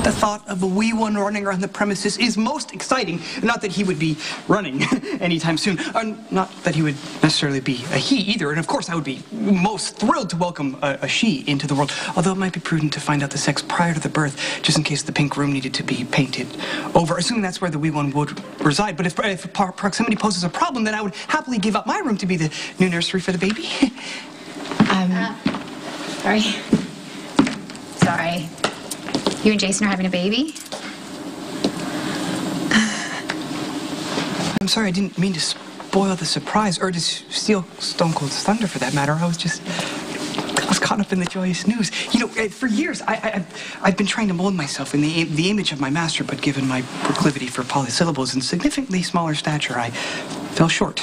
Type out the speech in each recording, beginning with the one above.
The thought of a wee one running around the premises is most exciting. Not that he would be running anytime soon. Not that he would necessarily be a he either. And of course, I would be most thrilled to welcome a she into the world. Although it might be prudent to find out the sex prior to the birth, just in case the pink room needed to be painted over. Assuming that's where the wee one would reside. But if proximity poses a problem, then I would happily give up my room to be the new nursery for the baby. Sorry. Sorry. You and Jason are having a baby? I'm sorry, I didn't mean to spoil the surprise, or to steal Stone Cold's thunder for that matter. I was caught up in the joyous news. You know, for years, I've been trying to mold myself in the image of my master, but given my proclivity for polysyllables and significantly smaller stature, I fell short,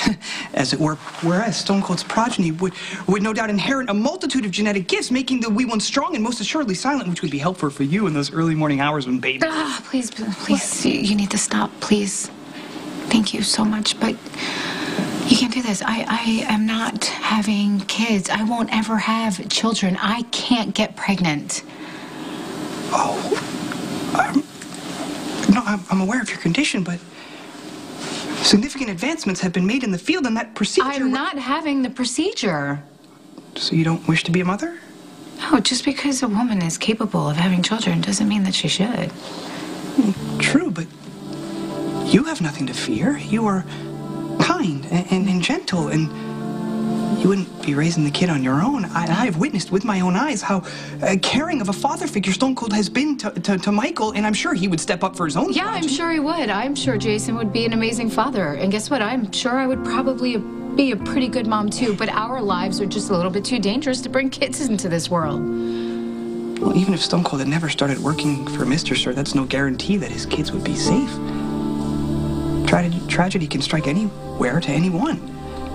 as it were. Whereas Stone Cold's progeny would no doubt inherit a multitude of genetic gifts, making the wee one strong and most assuredly silent, which would be helpful for you in those early morning hours when baby... Please, you need to stop, please. Thank you so much, but you can't do this. I am not having kids. I won't ever have children. I can't get pregnant. Oh, no, I'm aware of your condition, but significant advancements have been made in the field, and that procedure... I'm not having the procedure. So you don't wish to be a mother? No, just because a woman is capable of having children doesn't mean that she should. True, but you have nothing to fear. You are kind and gentle, and you wouldn't be raising the kid on your own. I have witnessed with my own eyes how caring of a father figure Stone Cold has been to Michael, and I'm sure he would step up for his own. Yeah, I'm sure he would. I'm sure Jason would be an amazing father. And guess what? I'm sure I would probably be a pretty good mom, too. But our lives are just a little bit too dangerous to bring kids into this world. Well, even if Stone Cold had never started working for Mr. Sir, that's no guarantee that his kids would be safe. Tragedy can strike anywhere to anyone,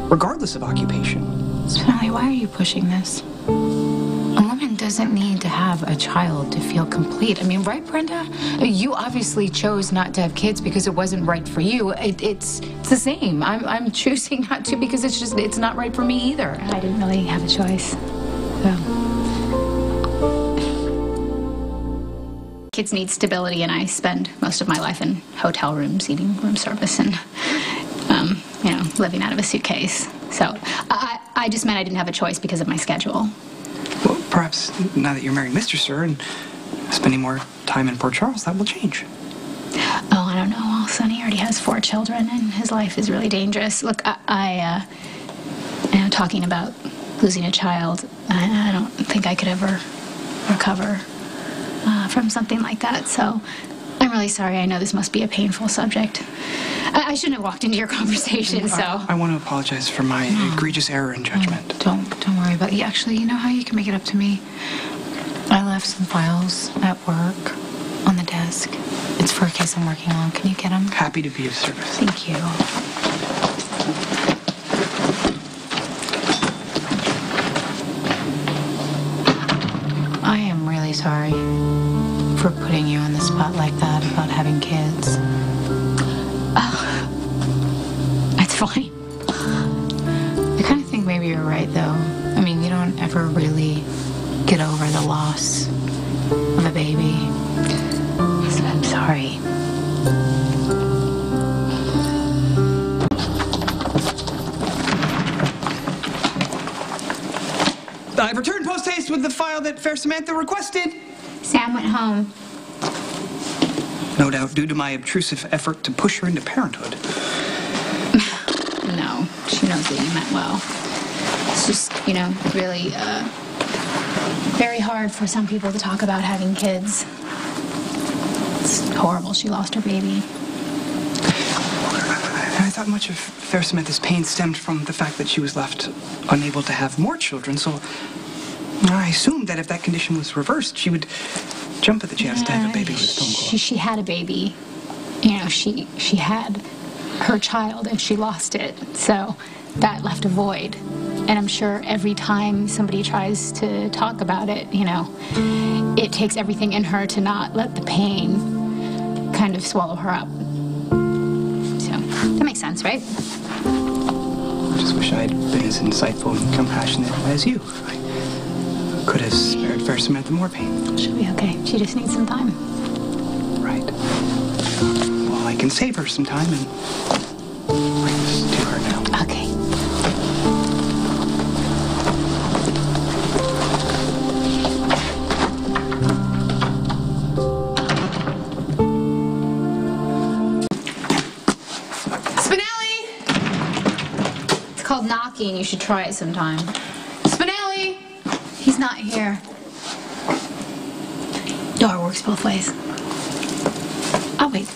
regardless of occupation. Spinelli, why are you pushing this? A woman doesn't need to have a child to feel complete. I mean, right, Brenda? You obviously chose not to have kids because it wasn't right for you. It's the same. I'm choosing not to because it's not right for me either. I didn't really have a choice. So. Kids need stability, and I spend most of my life in hotel rooms, eating room service, and, you know, living out of a suitcase. So I just meant I didn't have a choice because of my schedule. Well, perhaps now that you're marrying Mr. Sir and spending more time in Port Charles, that will change. Oh, I don't know. Well, Sonny already has 4 children, and his life is really dangerous. Look, I am talking about losing a child. I don't think I could ever recover from something like that, so I'm really sorry. I know this must be a painful subject. I shouldn't have walked into your conversation, so... I want to apologize for my egregious error in judgment. Don't worry about it. Actually, you know how you can make it up to me? I left some files at work on the desk. It's for a case I'm working on. Can you get them? Happy to be of service. Thank you. I am really sorry for putting you on the spot like that about having kids. It's fine. I kind of think maybe you're right, though. I mean, you don't ever really get over the loss of a baby. So I'm sorry. I've returned post-haste with the file that Fair Samantha requested. Sam went home. No doubt due to my obtrusive effort to push her into parenthood. No, she knows that you meant well. It's just, you know, really, very hard for some people to talk about having kids. It's horrible she lost her baby. I thought much of Fair Samantha's pain stemmed from the fact that she was left unable to have more children, so I assumed that if that condition was reversed, she would jump at the chance to have a baby with Stone Cold. She had a baby. You know, she had her child and she lost it, so that left a void. And I'm sure every time somebody tries to talk about it, you know, it takes everything in her to not let the pain kind of swallow her up. So, that makes sense, right? I just wish I'd been as insightful and compassionate as you. I could have spared Fair Samantha more pain. She'll be okay. She just needs some time. can save her some time and bring this to her now. Okay. Spinelli! It's called knocking. You should try it sometime. Spinelli! He's not here. Door works both ways. Oh, wait.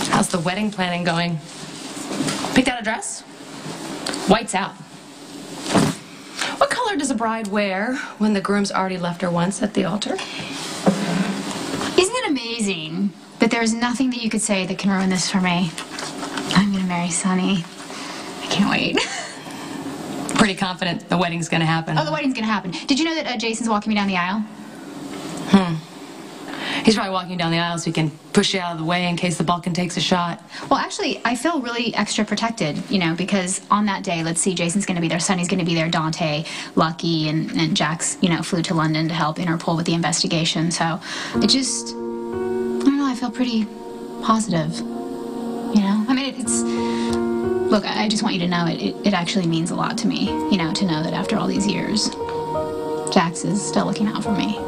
How's the wedding planning going? Picked out a dress? White's out. What color does a bride wear when the groom's already left her once at the altar? Isn't it amazing that there's nothing that you could say that can ruin this for me? I'm gonna marry Sonny. I can't wait. Pretty confident the wedding's gonna happen. Oh, the wedding's gonna happen. Did you know that Jason's walking me down the aisle? He's probably walking down the aisle so he can push you out of the way in case the Balkan takes a shot. Well, actually, I feel really extra protected, you know, because on that day, let's see, Jason's going to be there, Sonny's going to be there, Dante, Lucky, and Jax, you know, flew to London to help Interpol with the investigation. So it just, I don't know, I feel pretty positive, you know? I mean, it's, look, I just want you to know it actually means a lot to me, you know, to know that after all these years, Jax is still looking out for me.